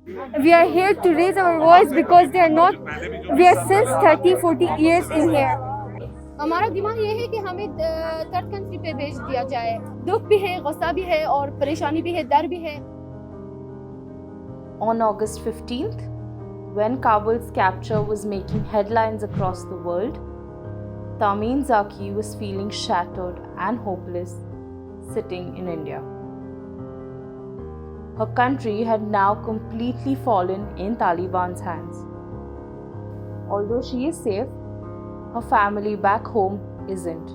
We are here to raise our voice because they are not. We are since 30-40 years in here. हमारा दिमाग ये है कि हमें थर्ड कंट्री पे भेज दिया जाए। दुख भी है, गुस्सा भी है और परेशानी भी है, डर भी है। On August 15th, when Kabul's capture was making headlines across the world, Tameen Zaki was feeling shattered and hopeless, sitting in India. Her country had now completely fallen in Taliban's hands. Although she is safe, her family back home isn't.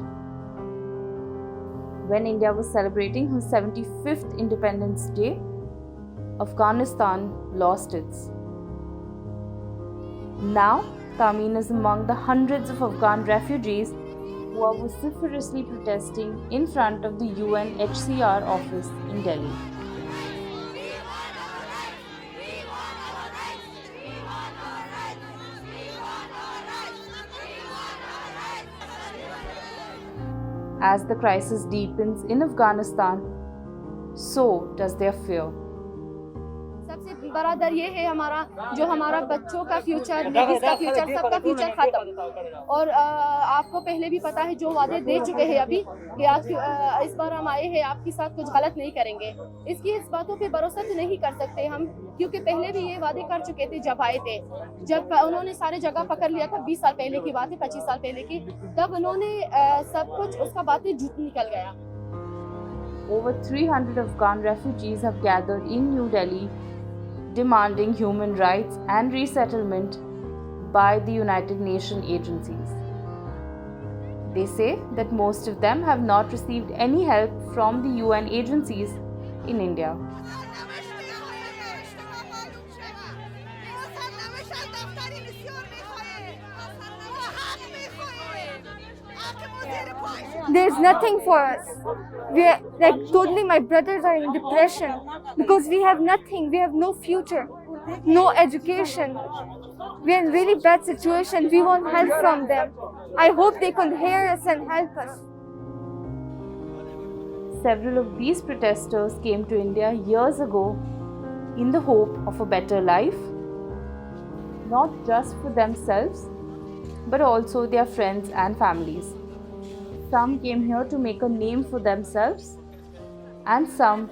When India was celebrating her 75th Independence Day, Afghanistan lost its. Now, Tameen is among the hundreds of Afghan refugees who are vociferously protesting in front of the UNHCR office in Delhi. As the crisis deepens in Afghanistan, so does their fear. सबसे बड़ा डर ये है हमारा, जो हमारा बच्चों का फ्यूचर, लेडीज का फ्यूचर, सबका फ्यूचर खत्म। और आपको पहले भी पता है जो वादे दे चुके हैं अभी कि आज इस बार हम आए हैं, आपके साथ कुछ गलत नहीं करेंगे। इस बातों पे भरोसा तो नहीं कर सकते हम, क्योंकि पहले भी ये वादे कर चुके थे जब आए थे। जब उन्होंने सारे जगह पकड़ लिया था, 20 साल पहले की बात है, 25 साल पहले की, तब उन्होंने सब कुछ उसका बातें झूठ निकल गया। Over 300 Afghan refugees have gathered in New Delhi demanding human rights and resettlement by the United Nations agencies. They say that most of them have not received any help from the UN agencies in India. There's nothing for us. We are like totally, my brothers are in depression because we have nothing. We have no future, no education. We are in really bad situation. We want help from them. I hope they can hear us and help us. Several of these protesters came to India years ago in the hope of a better life, not just for themselves, but also their friends and families. Some came here to make a name for themselves, and some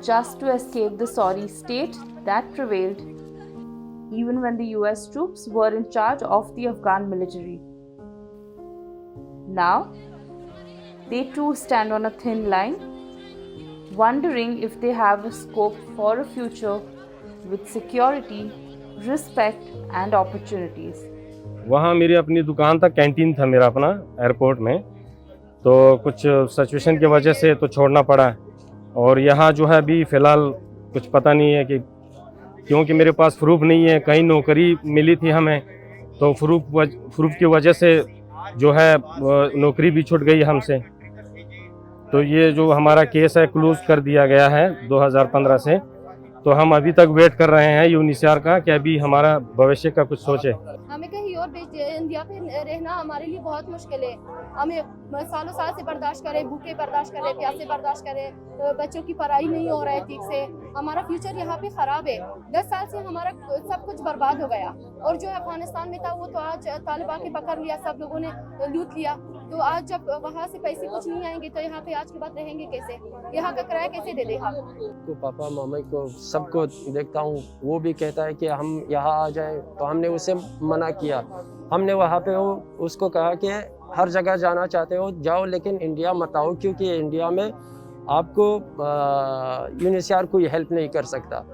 just to escape the sorry state that prevailed even when the US troops were in charge of the Afghan military. Now, they too stand on a thin line, wondering if they have a scope for a future with security, respect and opportunities. वहाँ मेरी अपनी दुकान था, canteen था मेरा अपना airport में, तो कुछ सिचुएशन की वजह से तो छोड़ना पड़ा। और यहाँ जो है अभी फ़िलहाल कुछ पता नहीं है कि, क्योंकि मेरे पास प्रूफ नहीं है। कहीं नौकरी मिली थी हमें, तो प्रूफ की वजह से जो है नौकरी भी छूट गई हमसे। तो ये जो हमारा केस है क्लोज कर दिया गया है 2015 से। तो हम अभी तक वेट कर रहे हैं यूनिसीआर का कि अभी हमारा भविष्य का कुछ सोचे। हमें कहीं और इंडिया पे रहना हमारे लिए बहुत मुश्किल है। हमें सालों साल से बर्दाश्त करें, भूखे बर्दाश्त करें, प्यासे बर्दाश्त करें, बच्चों की पढ़ाई नहीं हो रहा है ठीक से, हमारा फ्यूचर यहाँ पे ख़राब है। 10 साल से हमारा सब कुछ बर्बाद हो गया। और जो अफगानिस्तान में था वो तो आज तालिबान के पकड़ लिया, सब लोगों ने लूट लिया। तो आज जब वहाँ से पैसे कुछ नहीं आएंगे तो यहाँ पे आज के बाद रहेंगे कैसे? यहाँ का किराया कैसे दे दे हम? तो पापा मामा को सबको देखता हूँ, वो भी कहता है कि हम यहाँ आ जाएं, तो हमने उसे मना किया। हमने वहाँ पे उसको कहा कि हर जगह जाना चाहते हो जाओ, लेकिन इंडिया मत आओ, क्योंकि इंडिया में आपको यूनिसीआर कोई हेल्प नहीं कर सकता।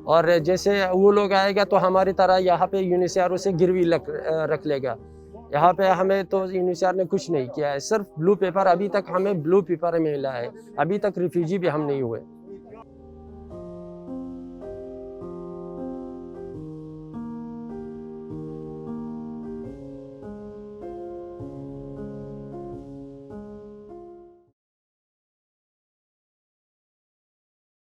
और जैसे वो लोग आएगा तो हमारी तरह यहाँ पे यूनिसीआर उसे गिरवी रख लेगा। यहाँ पे हमें तो यूनिसीआर ने कुछ नहीं किया है, सिर्फ ब्लू पेपर, अभी तक हमें ब्लू पेपर मिला है, अभी तक रिफ्यूजी भी हम नहीं हुए।